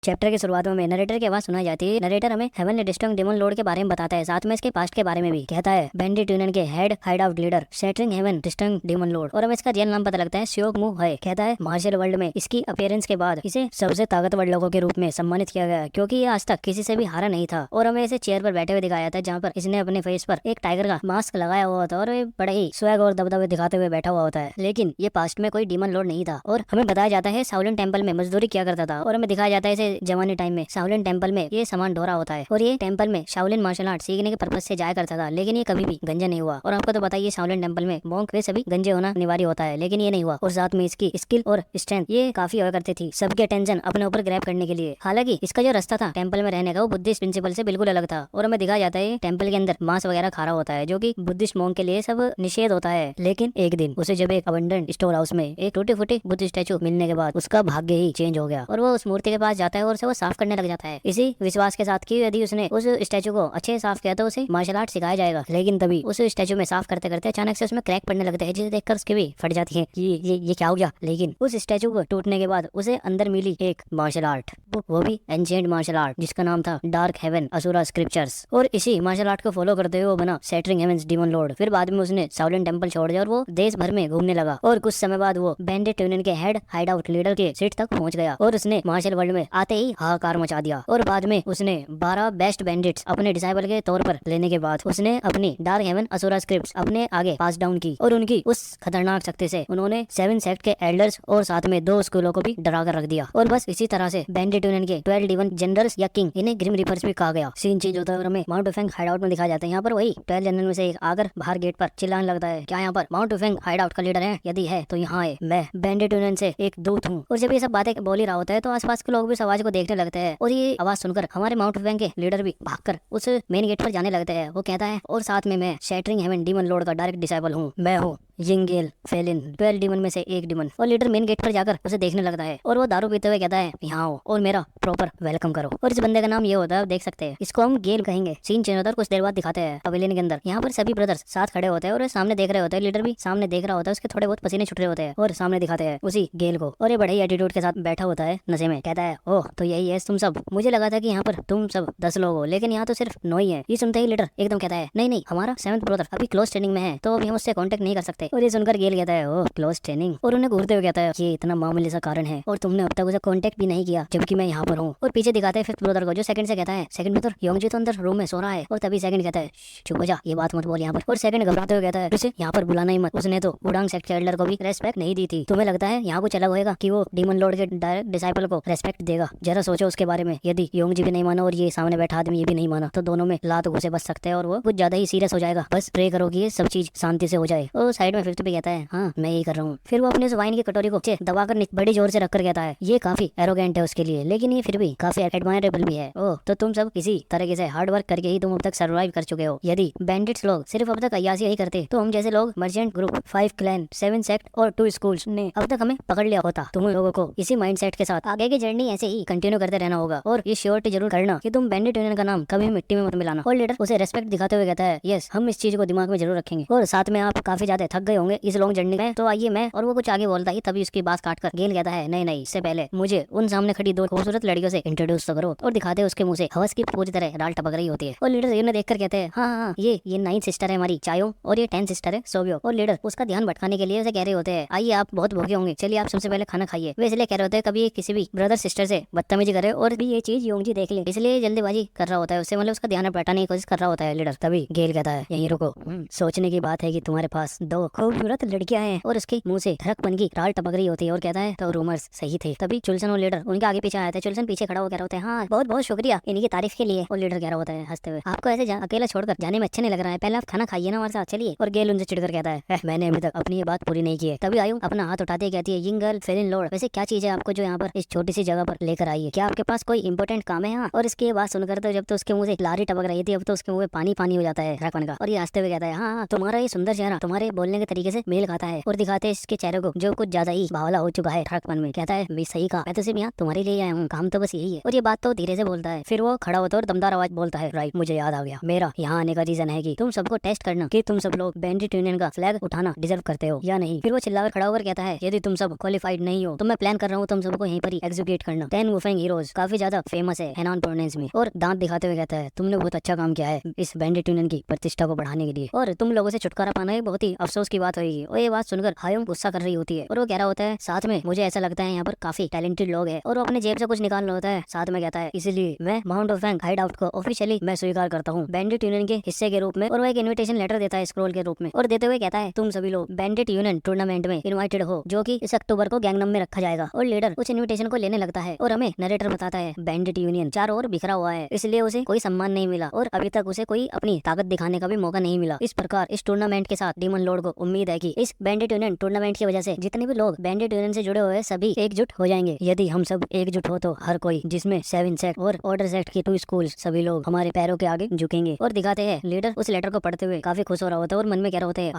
Chapter की शुरुआत में नरेटर की आवाज सुनाई जाती है। नरेटर हमें हेवन डिस्ट्रॉइंग डेमन लॉर्ड के बारे में बताता है, साथ में इसके पास्ट के बारे में भी कहता है। बैंडिट यूनियन के head hideout leader shattering heaven destroying demon lord, और हमें इसका रियल नाम पता लगता है श्योक मू है। कहता है मार्शल वर्ल्ड में इसकी अपीयरेंस के बाद इसे सबसे ताकतवर लोगों के रूप में सम्मानित किया गया, क्योंकि ये आज तक किसी से भी हारा नहीं था। और हमें इसे चेयर पर बैठे हुए दिखाया था, जहाँ पर इसने अपने फेस पर एक टाइगर का मास्क लगाया हुआ था और ये बड़े ही स्वैग और दबदबे दिखाते हुए बैठा हुआ होता है। लेकिन ये पास्ट में कोई डीमन लॉर्ड नहीं था, और हमें बताया जाता है शाओलिन टेंपल में मजदूरी किया करता था। और हमें दिखाया जाता है इसे जवानी टाइम में शाओलिन टेंपल में ये सामान ढो रहा होता है, और ये टेंपल में शाओलिन मार्शल आर्ट सीखने के पर्पज से जाया करता था, लेकिन ये कभी भी गंजा नहीं हुआ। और आपको तो बताइए शाओलिन टेंपल में मॉन्क वे सभी गंजे होना अनिवार्य होता है, लेकिन ये नहीं हुआ। और साथ में इसकी स्किल और स्ट्रेंथ ये काफी हुआ करती थी, सबके टेंशन अपने ऊपर ग्रैब करने के लिए। हालांकि इसका जो रास्ता था टेंपल में रहने का, वो बुद्धिस्ट प्रिंसिपल से बिल्कुल अलग था। और हमें दिखाया जाता है टेंपल के अंदर मांस वगैरह खा रहा होता है, जो कि बुद्धिस्ट मॉन्क के लिए सब निषेध होता है। लेकिन एक दिन उसे जब एक अबंडेंट स्टोर हाउस में एक टूटी फूटी बुद्ध स्टैचू मिलने के बाद उसका भाग्य ही चेंज हो गया, और वो उस मूर्ति के पास जाता है और उसे वो साफ करने लग जाता है, इसी विश्वास के साथ कि यदि उसने उस स्टैचू को अच्छे से साफ किया तो उसे मार्शल आर्ट सिखाया जाएगा। लेकिन तभी उस स्टैचू में साफ करते करते अचानक से उसमें क्रैक पड़ने लगते हैं, जिसे देखकर उसकी भी फट जाती है कि ये क्या हो गया। लेकिन उस स्टैचू को टूटने के बाद उसे अंदर मिली एक मार्शल आर्ट, वो भी एंशिएंट मार्शल आर्ट, जिसका नाम था डार्क हेवन असुरा स्क्रिप्चर्स। और इसी मार्शल आर्ट को फॉलो करते हुए वो बना शैटरिंग हेवंस डीमन लॉर्ड। फिर बाद में उसने शाओलिन टेंपल छोड़ दिया और वो देश भर में घूमने लगा, और कुछ समय बाद वो बैंडिट यूनियन के हेड हाइड आउट लीडर के सीट तक पहुंच गया, और उसने मार्शल वर्ल्ड में आते ही हाहाकार मचा दिया। और बाद में उसने 12 बेस्ट बैंडिट्स अपने डिसाइबल के तौर पर लेने के बाद उसने अपनी डार्क हेवन असुरा स्क्रिप्ट्स अपने आगे पास डाउन की, और उनकी उस खतरनाक शक्ति से उन्होंने 7 सेक्ट के एल्डर्स और साथ में 2 स्कूलों को भी डरा कर रख दिया। और बस इसी तरह से बैंडिट यूनियन के 12 डिवन जनरल्स या किंग, इन्हें ग्रिम रिपर्स भी कहा गया। सीन चेंज होता है और हमें माउंट फेंग हाइड आउट में दिखाया जाता है। यहाँ पर वही 12 जनरल में से एक आकर बाहर गेट पर चिल्लाने लगता है, क्या यहाँ पर माउंट फेंग हाइड आउट का लीडर है? यदि है तो यहाँ है, मैं बैंडिट यूनियन से एक दूत हूँ। और जब ये सब बातें बोल ही रहा होता है तो आसपास के लोग भी इस आवाज को देखने लगते हैं, और ये आवाज सुनकर हमारे माउंट फेंग के लीडर भी भागकर उस मेन गेट पर जाने लगते हैं। वो कहता है, और साथ में मैं शैटरिंग हेवन डीमन लॉर्ड का डायरेक्ट डिसाइबल हूँ, मैं हूँ यिंगेल फेलिन, 12 डीमन में से एक डीमन। और लीडर मेन गेट पर जाकर उसे देखने लगता है, और वो दारू पीते हुए कहता है, यहाँ आओ और मेरा प्रॉपर वेलकम करो। और इस बंदे का नाम ये होता है, आप देख सकते हैं, इसको हम गेल कहेंगे। सीन चेंज होता है, कुछ देर बाद दिखाते हैं पवेलियन के अंदर। यहाँ पर सभी ब्रदर्स साथ खड़े होते हैं और सामने देख रहे होते हैं। लीडर भी सामने देख रहा होता है, उसके थोड़े बहुत पसीने छुट रहे होते हैं, और सामने दिखाते हैं उसी गेल को, और ये बड़े ही एटीट्यूड के साथ बैठा होता है नशे में। कहता है, ओह तो यही है तुम सब? मुझे लगा था कि यहाँ पर तुम सब 10 लोग हो, लेकिन यहाँ तो सिर्फ 9 ही है। ये सुनते ही लीडर एकदम कहता है, नहीं नहीं, हमारा 7th ब्रदर अभी क्लोज ट्रेनिंग में है, तो अभी हम उससे कांटेक्ट नहीं कर सकते। और ये सुनकर गेल कहता है, ओह क्लोज ट्रेनिंग, और उन्हें घूरते हुए कहता है, ये इतना मामूली सा कारण है और तुमने अब तक उसे कांटेक्ट भी नहीं किया, जबकि मैं यहाँ पर हूँ। और पीछे दिखाते हैं 5th ब्रदर को, जो सेकंड से कहता है, सेकंड ब्रदर योंगजी तो अंदर रूम में सो रहा है। और तभी सेकंड कहता है, चुप हो जा, ये बात मत बोल यहाँ पर। और सेकंड घबराते हुए कहता है, उसे यहाँ पर बुलाना ही मत, उसने तो उडांग सेक्ट के एल्डर को भी रेस्पेक्ट नहीं दी थी। तुम्हें लगता है यहाँ कुछ अलग होएगा कि वो डीमन लॉर्ड के डायरेक्ट डिसाइपल को रेस्पेक्ट देगा? जरा सोचो उसके बारे में। यदि योंगजी भी नहीं माना और ये सामने बैठा आदमी ये भी नहीं माना, तो दोनों में लात घुसे बच सकते हैं, और वो कुछ ज्यादा ही सीरियस हो जाएगा। बस प्रे करो कि ये सब चीज शांति से हो जाए। और साइड में 5th भी कहता है, हाँ मैं यही कर रहा हूँ। फिर वो अपने वाइन की कटोरी को दबाकर बड़ी जोर से रखकर कहता है, ये काफी एरोगेंट है उसके लिए, लेकिन ये फिर भी काफी एडमायरेबल भी है। ओह तो तुम सब इसी तरीके से हार्ड वर्क करके ही तुम अब तक सर्वाइव कर चुके हो। यदि बैंडिट्स लोग सिर्फ अब तक अय्याशी ही करते, तो हम जैसे लोग मर्चेंट ग्रुप, 5 क्लैन, 7 सेक्ट और 2 स्कूल्स ने अब तक हमें पकड़ लिया होता। तुम लोगों को इसी माइंडसेट के साथ आगे की जर्नी ऐसे ही कंटिन्यू करते रहना होगा, और ये श्योरिटी जरूर करना कि तुम बैंडिट यूनियन का नाम कभी मिट्टी में मत मिलाना। और लीडर उसे रेस्पेक्ट दिखाते हुए कहता है, यस हम इस चीज को दिमाग में जरूर रखेंगे। और साथ में आप काफी ज्यादा थक गए होंगे इस लॉन्ग जर्नी में, तो आइए मैं, और वो कुछ आगे बोलता ही तभी उसकी बात काटकर गेल कहता है, नहीं नहीं, इससे पहले मुझे उन सामने खड़ी 2 खूबसूरत लड़कियों से इंट्रोड्यूस तो करो। और दिखाते उसके मुंह से हवस की पूरी तरह डाल टपक रही होती है। और लीडर इन्हें देखकर कहते हैं, हाँ हाँ ये 9th सिस्टर है हमारी चायो, और ये 10th सिस्टर है सोबियो। और लीडर उसका ध्यान भटकाने के लिए उसे कह रहे होते हैं, आइए आप बहुत भूखे होंगे, चलिए आप सबसे पहले खाना खाइए। वे इसलिए कह रहे होते हैं, कभी किसी भी ब्रदर सिस्टर से बदतमीजी करे और भी ये चीज योंगजी देख ले, इसलिए जल्दीबाजी कर रहा होता है उससे, मतलब उसका ध्यान भटकाने की कोशिश कर रहा होता है लीडर। तभी गेल कहता है, यहीं रुको, सोचने की बात है कि तुम्हारे पास 2 खूबसूरत लड़कियां हैं, और उसके मुंह से धड़कपन की राल टपक रही होती है। और कहता है, तो रूमर्स सही थे। तभी चुलसन और लीडर उनके आगे पीछे आए थे। चुलसन पीछे खड़ा हो कह रहा होता है, हाँ बहुत बहुत शुक्रिया इनकी तारीफ के लिए। और लीडर कह रहा होता है हंसते हुए, आपको ऐसे अकेला छोड़कर जाने में अच्छा नहीं लग रहा है, पहले आप खाना खाइए ना हमारे साथ, चलिए। और गेल उनसे चिढ़कर कहता है, मैंने अभी तक अपनी ये बात पूरी नहीं की है। तभी आयु अपना हाथ उठाते कहती है, यिंगल फेलिन लॉर्ड, वैसे क्या चीज है आपको जो यहाँ पर इस छोटी सी जगह पर लेकर आई है? क्या आपके पास कोई इंपॉर्टेंट काम है यहाँ? और इसकी बात सुनकर तो जब तो उसके मुंह से लारी टपक रही थी, अब तो उसके मुंह में पानी पानी हो जाता है धड़कन का। और ये हंसते हुए कहता है, हाँ तुम्हारा ये सुंदर चेहरा तुम्हारे बोलने के के तरीके से मेल खाता है और दिखाते हैं इसके चेहरे को जो कुछ ज्यादा ही बावला हो चुका है ठड़कपन में। कहता है भी सही कहा, मैं तो सिर्फ यहाँ तुम्हारे लिए आया हूँ, काम तो बस यही है। और ये बात तो धीरे से बोलता है। फिर वो खड़ा होता है और दमदार आवाज बोलता है, राइट, मुझे याद आ गया। मेरा यहाँ आने का रीजन है कि तुम सबको टेस्ट करना कि तुम सब लोग बैंडिट यूनियन का फ्लैग उठाना डिजर्व करते हो या नहीं। फिर वो चिल्लाकर खड़ा होकर कहता है, यदि तुम सब क्वालिफाइड नहीं हो तो मैं प्लान कर रहा हूँ तुम सबको यहीं पर ही एग्जीक्यूट करना। 10 वुफेंग हीरोज काफी ज्यादा फेमस है हेनान प्रोविंस में। और दांत दिखाते हुए कहता है, तुमने बहुत अच्छा काम किया है इस बैंडिट यूनियन की प्रतिष्ठा को बढ़ाने के लिए, और तुम लोगों से छुटकारा पाना एक बहुत ही अफसोस की बात होगी। और ये बात सुनकर हायोंग गुस्सा कर रही होती है और वो कह रहा होता है, साथ में मुझे ऐसा लगता है यहाँ पर काफी टैलेंटेड लोग हैं। और वो अपने जेब से कुछ निकाल रहा होता है, साथ में कहता है, इसलिए मैं माउंट वुफेंग हाइड आउट को ऑफिशियली मैं स्वीकार करता हूँ बैंडिट यूनियन के हिस्से के रूप में। और वो एक इन्विटेशन लेटर देता है स्क्रॉल के रूप में और देते हुए कहता है, तुम सभी लोग बैंडिट यूनियन टूर्नामेंट में इन्वाइटेड हो जो कि इस अक्टूबर को गैंगनम में रखा जाएगा। और लीडर उस इन्विटेशन को लेने लगता है और हमें नरेटर बताता है, बैंडिट यूनियन चारों ओर बिखरा हुआ है, इसलिए उसे कोई सम्मान नहीं मिला और अभी तक उसे कोई अपनी ताकत दिखाने का भी मौका नहीं मिला। इस प्रकार इस टूर्नामेंट के साथ डीमन लॉर्ड को उम्मीद है कि इस बैंडिट यूनियन टूर्नामेंट की वजह से जितने भी लोग बैंडिट यूनियन से जुड़े हुए सभी एकजुट हो जाएंगे। यदि हम सब एकजुट हो तो हर कोई, जिसमें 7 सेक्ट और ऑर्डर सेक्ट की 2 स्कूल, सभी लोग हमारे पैरों के आगे झुकेंगे। और दिखाते हैं लीडर उस लेटर को पढ़ते हुए काफी खुश हो रहा होता है और मन में कह रहा होता है,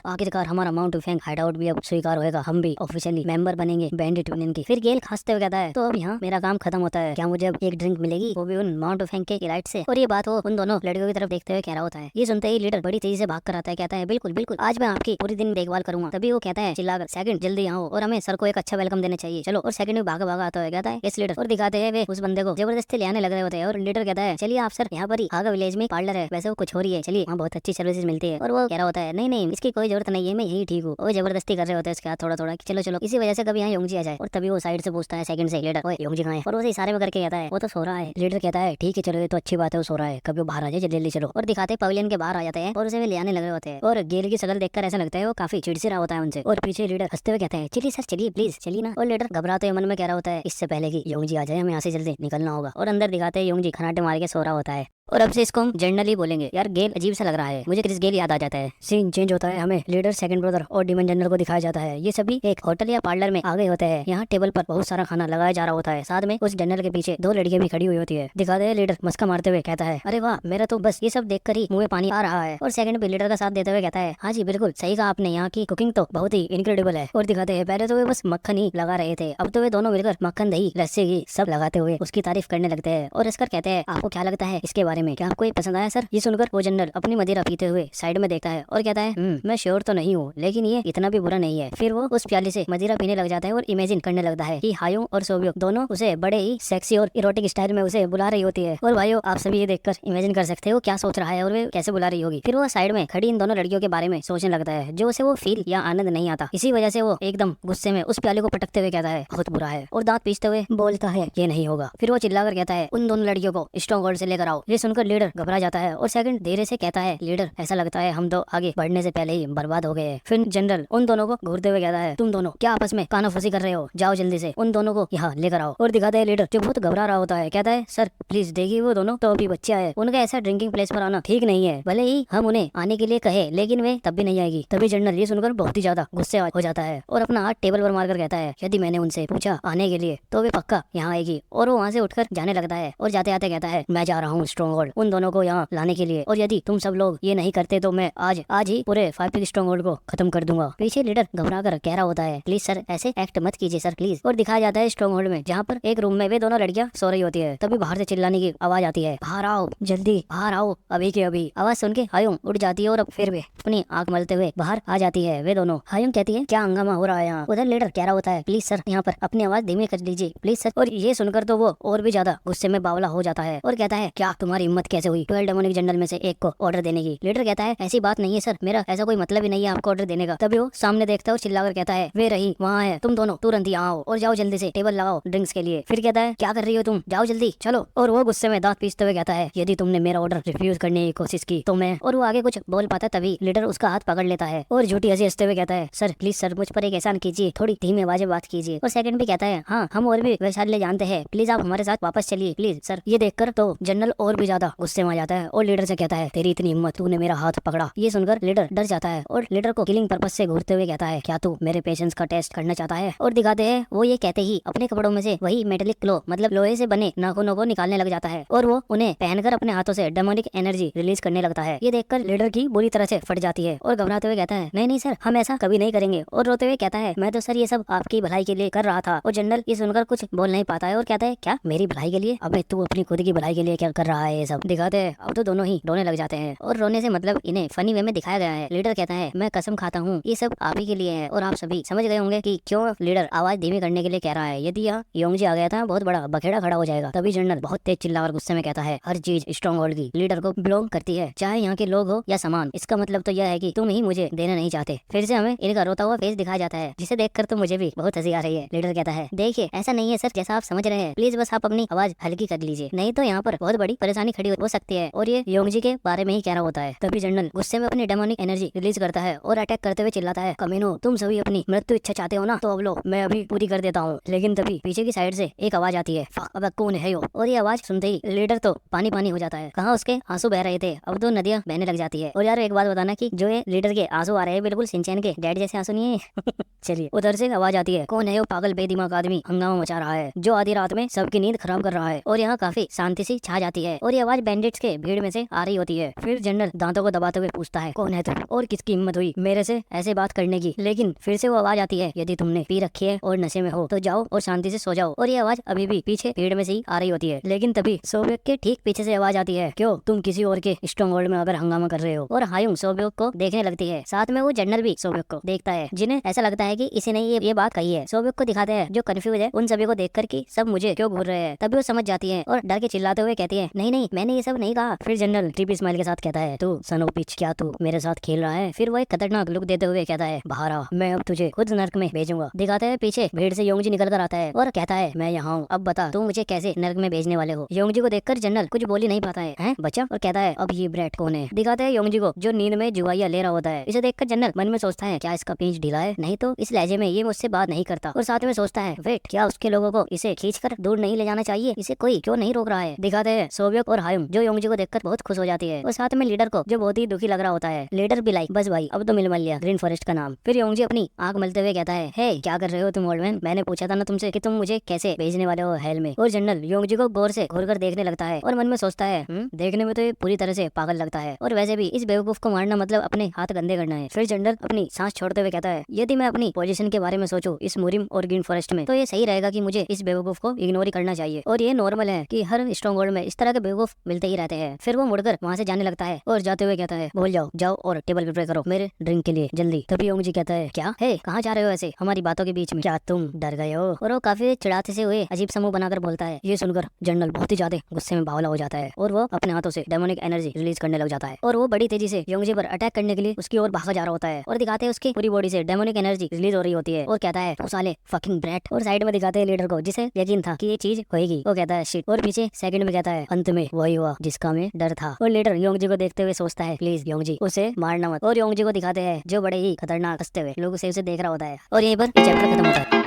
आखिरकार हमारा माउंट वुफेंग हाइड आउट भी अब स्वीकार होगा, हम भी ऑफिशियली मेंबर बनेंगे बैंडिट यूनियन की। फिर गेल खांसते हुए कहता है, तो अब यहाँ मेरा काम खत्म होता है, क्या मुझे अब एक ड्रिंक मिलेगी, वो भी उन माउंट वुफेंग के इलाइट से। और ये बात वो उन दोनों लड़कियों की तरफ देखते हुए कह रहा होता है। ये सुनते ही लीडर बड़ी तेजी से भाग कर आता है, कहता है, बिल्कुल बिल्कुल, आज मैं आपकी पूरी दिन देखभाल करूंगा। तभी वो कहता है चिल्लाकर, सेकंड जल्दी आओ और हमें सर को एक अच्छा वेलकम देना चाहिए, चलो। और सेकंड भी भागा भागा आता है, कहता है, इस लीडर। और दिखाते हैं वे उस बंदे को जबरदस्ती ले आने लग रहे होते हैं और लीडर कहता है, चलिए आप सर, यहाँ पर ही आगा विलेज में पार्लर है, वैसे वो कुछ हो रही है, चलिए वहाँ बहुत अच्छी सर्विसेज मिलती है। और वो कह रहा होता है, नहीं नहीं, इसकी कोई जरूरत नहीं है, मैं यही ठीक हूँ। वो जबरदस्ती कर रहे होते हैं उसके हाथ थोड़ा थोड़ा, चलो चलो। इसी वजह से कभी यहाँ योंगजी आ जाए। और तभी वो साइड से पूछता है सेकंड से, लीडर ओए योंगजी कहाँ है? और वो इशारे में करके कहता है, वो तो सो रहा है। लीडर कहता है, ठीक है चलो, ये तो अच्छी बात है, वो सो रहा है, कभी वो बाहर आ जाए, जल्दी चलो। और दिखाते पवेलियन के बाहर आ जाते हैं और उसे वे ले आने लगे होते हैं। और गेल की शक्ल देखकर ऐसा लगता है वो काफी चिड़चिड़ा होता है उनसे। और पीछे लीडर हंसते हुए कहता है, चलिए सर चलिए, प्लीज चलिए ना। और लीडर घबराते हुए मन में कह रहा होता है, इससे पहले कि योंगजी आ जाए हमें यहाँ से जल्दी निकलना होगा। और अंदर दिखाते हैं योंगजी खनाटे मार के सो रहा होता है। और अब से इसको हम जनरली बोलेंगे। यार गेल अजीब सा लग रहा है, मुझे क्रिस गेल याद आ जाता है। सीन चेंज होता है, हमें लीडर, सेकंड ब्रदर और डीमन जनरल को दिखाया जाता है। ये सभी एक होटल या पार्लर में आ गए होते हैं। यहाँ टेबल पर बहुत सारा खाना लगाया जा रहा होता है, साथ में उस जनरल के पीछे 2 लड़कियां भी खड़ी हुई होती है। दिखाते हैं लीडर मस्का मारते हुए कहता है, अरे वाह, मेरा तो बस ये सब देखकर ही मुंह में पानी आ रहा है। और सेकंड भी लीडर का साथ देते हुए कहता है, हाँ जी बिल्कुल सही कहा आपने, यहाँ की कुकिंग तो बहुत ही इनक्रेडिबल है। और दिखाते हैं पहले तो वे बस मक्खन ही लगा रहे थे, अब तो वे दोनों मिलकर मक्खन, दही, लस्सी, घी सब लगाते हुए उसकी तारीफ करने लगते हैं। और इसकर कहते हैं, आपको क्या लगता है इसके बारे में, क्या आपको पसंद आया सर? ये सुनकर वो जनरल अपनी मदिरा पीते हुए साइड में देखता है और कहता है, मैं श्योर तो नहीं हूँ, लेकिन ये इतना भी बुरा नहीं है। फिर वो उस प्याली से मदिरा पीने लग जाता है और इमेजिन करने लगता है कि हायोंग और सोब्योक दोनों उसे बड़े ही सेक्सी और इरोटिक स्टाइल में उसे बुला रही होती है। और भाइयों, आप सभी ये देखकर इमेजिन कर सकते हो क्या सोच रहा है और वे कैसे बुला रही होगी। फिर वो साइड में खड़ी इन दोनों लड़कियों के बारे में सोचने लगता है, जो उसे वो फील या आनंद नहीं आता। इसी वजह से वो एकदम गुस्से में उस प्याले को पटकते हुए कहता है, बहुत बुरा है। और दांत पीसते हुए बोलता है, ये नहीं होगा। फिर वो चिल्लाकर कहता है, उन दोनों लड़कियों को स्ट्रॉन्ग होल्ड से लेकर आओ। ये सुनकर लीडर घबरा जाता है और सेकंड धीरे से कहता है, लीडर ऐसा लगता है हम तो आगे बढ़ने से पहले ही बर्बाद हो गए हैं। फिर जनरल उन दोनों को घूरते हुए कहता है, तुम दोनों क्या आपस में कानाफूसी कर रहे हो, जाओ जल्दी से उन दोनों को यहाँ लेकर आओ। और दिखाते हैं लीडर जो बहुत घबरा रहा होता है, कहता है, सर प्लीज देखिए, वो दोनों तो अभी बच्चे आए, उनका ऐसा ड्रिंकिंग प्लेस पर आना ठीक नहीं है। भले ही हम उन्हें आने के लिए कहे, लेकिन वे तब भी नहीं आएगी। तभी जनरल ये सुनकर बहुत ही ज्यादा गुस्से हो जाता है और अपना हाथ टेबल पर मारकर कहता है, यदि मैंने उनसे पूछा आने के लिए तो वे पक्का यहाँ आएगी। और वो वहाँ से उठकर जाने लगता है और जाते आते कहता है, मैं जा रहा हूँ स्ट्रॉन्ग होल्ड उन दोनों को यहाँ लाने के लिए, और यदि तुम सब लोग ये नहीं करते तो मैं आज ही पूरे 5 पिग स्ट्रॉन्ग होल्ड को खत्म कर दूंगा। पीछे लीडर घबरा कर कह रहा होता है, प्लीज सर ऐसे एक्ट मत कीजिए सर प्लीज। और दिखाया जाता है स्ट्रॉन्ग होल्ड में, जहाँ पर एक रूम में वे दोनों लड़कियां सो रही होती है। तभी बाहर से चिल्लाने की आवाज आती है, बाहर आओ जल्दी, बाहर आओ अभी के अभी। आवाज सुन के हायोंग उठ जाती है और अब फिर वे अपनी आंख मलते हुए बाहर आ जाती है। वे दोनों, हायोंग कहती है, क्या हंगामा हो रहा है यहाँ? उधर लीडर कह रहा होता है, प्लीज सर यहाँ पर अपनी आवाज धीमी कर लीजिए प्लीज सर। और ये सुनकर तो वो और भी ज्यादा गुस्से में बावला हो जाता है और कहता है, क्या तुम्हारी हिम्मत कैसे हुई 12 डेमोनिक जनरल में से एक को ऑर्डर देने की? लीडर कहता है, ऐसी बात नहीं है सर, मेरा ऐसा कोई मतलब ही नहीं है आपको ऑर्डर देने का। तभी वो सामने देखता है और चिल्लाकर कहता है, वे रही वहाँ है, तुम दोनों तुरंत यहाँ आओ और जाओ जल्दी से टेबल लगाओ ड्रिंक्स के लिए। फिर कहता है, क्या कर रही हो तुम, जाओ जल्दी चलो। और वो गुस्से में दांत पीसते हुए कहता है, यदि तुमने मेरा ऑर्डर रिफ्यूज करने की कोशिश की तो मैं। और वो आगे कुछ बोल पाता तभी लीडर उसका हाथ पकड़ लेता है और झूठी हंसी हंसते हुए कहता है, सर प्लीज सर मुझ पर एक एहसान कीजिए, थोड़ी धीमे आवाज़ बात कीजिए। और सेकंड भी कहता है, हाँ हम और भी वैशाल्य जानते हैं, प्लीज आप हमारे साथ वापस चलिए प्लीज सर। ये देखकर तो जनरल और भी ज्यादा गुस्से में आ जाता है और लीडर से कहता है तेरी इतनी हिम्मत, तूने मेरा हाथ पकड़ा। ये सुनकर लीडर डर जाता है और लीडर को किलिंग पर्पस से घूरते हुए कहता है क्या तू मेरे पेशेंस का टेस्ट करना चाहता है। और दिखाते हैं वो ये कहते ही अपने कपड़ों में से वही मेटेलिक क्लो मतलब लोहे से बने नाखूनों को निकालने लग जाता है और वो उन्हें पहनकर अपने हाथों से डेमोनिक एनर्जी रिलीज करने लगता है। ये देखकर लीडर की बुरी तरह से फट जाती है और घबराते हुए कहता है नहीं नहीं सर, हम ऐसा कभी नहीं करेंगे। और रोते हुए कहता है मैं तो सर ये सब आपकी भलाई के लिए कर रहा था। और जनरल ये सुनकर कुछ बोल नहीं पाता है और कहता है क्या मेरी भलाई के लिए? अबे तू अपनी खुद की भलाई के लिए क्या कर रहा है? ये सब दिखाते हैं। अब तो दोनों ही रोने लग जाते हैं और रोने से मतलब इन्हें फनी वे में दिखाया गया है। लीडर कहता है मैं कसम खाता हूँ ये सब आप ही के लिए है और आप सभी समझ गए होंगे कि क्यों लीडर आवाज धीमी करने के लिए कह रहा है। यदि यहाँ योंगजी आ गया था बहुत बड़ा बखेड़ा खड़ा हो जाएगा। तभी जनरल बहुत तेज चिल्ला और गुस्से में कहता है हर चीज स्ट्रॉन्ग होल्ड की लीडर को बिलोंग करती है, चाहे यहाँ के लोग हो या सामान। इसका मतलब तो यह है कि तुम ही मुझे देना नहीं चाहते। फिर से हमें इनका रोता हुआ फेस दिखाया जाता है जिसे देखकर तो मुझे भी बहुत हंसी आ रही है। लीडर कहता है देखिए ऐसा नहीं है सर जैसा आप समझ रहे हैं, प्लीज बस आप अपनी आवाज हल्की कर लीजिए, नहीं तो यहाँ पर बहुत बड़ी परेशानी खड़ी हो सकती है। और ये योंगजी के बारे में ही कह रहा होता है। तभी जनरल गुस्से में अपनी डेमोनिक एनर्जी रिलीज करता है और अटैक करते हुए चिल्लाता है कमीनो तुम सभी अपनी मृत्यु इच्छा चाहते हो ना, तो अब लो मैं अभी पूरी कर देता हूँ। लेकिन तभी पीछे की साइड से एक आवाज आती है अब कौन है यो? और ये आवाज सुनते ही लीडर तो पानी पानी हो जाता है। कहाँ उसके आंसू बह रहे थे अब तो नदियां बहने लग जाती है। और यार एक बात बताना कि जो ये लीडर के आंसू आ रहे हैं बिल्कुल सिंचैन के डैड जैसे आंसू नहीं है। चलिए उधर से आवाज आती है कौन है यो पागल बेदिमाग आदमी हंगामा मचा रहा है जो आधी रात में सबकी नींद खराब कर रहा है। और यहाँ काफी शांति सी छा जाती है और ये आवाज बैंडिट्स के भीड़ में से आ रही होती है। फिर जनरल दांतों को दबाते हुए पूछता है कौन है तुम और किसकी हिम्मत हुई मेरे से ऐसे बात करने की? लेकिन फिर से वो आवाज आती है यदि तुमने पी रखी है और नशे में हो तो जाओ और शांति से सो जाओ। और ये आवाज अभी भी पीछे भीड़ में से ही आ रही होती है। लेकिन तभी सोबियक के ठीक पीछे से आवाज आती है क्यों तुम किसी और के स्ट्रॉन्ग होल्ड में अगर हंगामा कर रहे हो? और हायुंग सोबियक को देखने लगती है, साथ में वो जनरल भी सोबियक को देखता है जिन्हें ऐसा लगता है कि इसी ने ये बात कही है। सोबियक को दिखाते हैं जो कंफ्यूज है उन सभी को देखकर कि सब मुझे क्यों घूर रहे हैं। तभी वो समझ जाती है और डर के चिल्लाते हुए कहती है नहीं नहीं मैंने ये सब नहीं कहा। फिर जनरल ट्रिपी स्माइल के साथ कहता है तू सनो पिच क्या तू मेरे साथ खेल रहा है? फिर वो एक खतरनाक लुक देते हुए कहता है बाहर आ, मैं अब तुझे खुद नर्क में भेजूंगा। दिखाते हैं पीछे भीड़ से योंगजी निकल कर आता है और कहता है मैं यहाँ हूँ, अब बता तू मुझे कैसे नर्क में भेजने वाले हो? योंगजी को देखकर जनरल कुछ बोल ही नहीं पाता है बच्चा और कहता है अब ये ब्रेट कौन है? दिखाते हैं योंगजी को जो नींद में जुआइया ले रहा होता है। इसे देखकर जनरल मन में सोचता है क्या इसका पींछ ढीला है, नहीं तो इस लहजे में ये मुझसे बात नहीं करता। और साथ में सोचता है वेट क्या उसके लोगों को इसे खींचकर दूर नहीं ले जाना चाहिए, इसे कोई क्यों नहीं रोक रहा है? दिखाते हैं सोबियक और हायुंग जो योंगजी को देखकर बहुत खुश हो जाती है और साथ में लीडर को जो बहुत ही दुखी लग रहा होता है। लीडर भी लाइक बस भाई अब तो मिल लिया ग्रीन फॉरेस्ट का नाम। फिर योंगजी अपनी आंख मलते हुए कहता है हे क्या कर रहे हो तुम ओल्ड मैन? मैंने पूछा था ना तुमसे कि तुम मुझे कैसे भेजने वाले हो हेल में? और जनरल योंगजी को गौर से घूर कर देखने लगता है और मन में सोचता है देखने में तो ये पूरी तरह से पागल लगता है और वैसे भी इस बेवकूफ को मारना मतलब अपने हाथ गंदे करना है। फिर जनरल अपनी सांस छोड़ते हुए कहता है यदि मैं अपनी पोजीशन के बारे में सोचूं इस मुरिम और ग्रीन फॉरेस्ट में तो ये सही रहेगा कि मुझे इस बेवकूफ को इग्नोर ही करना चाहिए। और ये नॉर्मल है कि हर स्ट्रॉन्ग होल्ड में इस तरह के बेवकूफ मिलते ही रहते हैं। फिर वो मुड़कर वहाँ से जाने लगता है और जाते हुए कहता है भूल जाओ जाओ और टेबल प्रिपेयर करो मेरे ड्रिंक के लिए जल्दी। तभी योंगजी कहता है क्या है कहाँ जा रहे हो ऐसे हमारी बातों के बीच में? क्या तुम डर गए हो? और वो काफी चिढ़ाते से हुए अजीब समूह बनाकर बोलता है। ये सुनकर जनरल बहुत ही ज्यादा गुस्से में बावला हो जाता है और वो अपने हाथों से डेमोनिक एनर्जी रिलीज करने लग जाता है और वो बड़ी तेजी से योंगजी पर अटैक करने के लिए उसकी ओर भागा जा रहा होता है। और दिखाते हैं उसकी पूरी बॉडी से डेमोनिक एनर्जी रिलीज हो रही होती है और कहता है तू साले फकिंग ब्रैट। और साइड में दिखाते हैं लीडर को जिसे यकीन था कि ये चीज होगी। वो कहता है शिट और पीछे सेकंड में कहता है अंत में वही हुआ जिसका मैं डर था। और लीडर योंगजी को देखते हुए सोचता है प्लीज योंगजी उसे मारना मत। और योंगजी को दिखाते हैं जो बड़े ही खतरनाक हंसते हुए लोग उसे देख रहा होता है और यहीं पर चैप्टर खत्म होता है।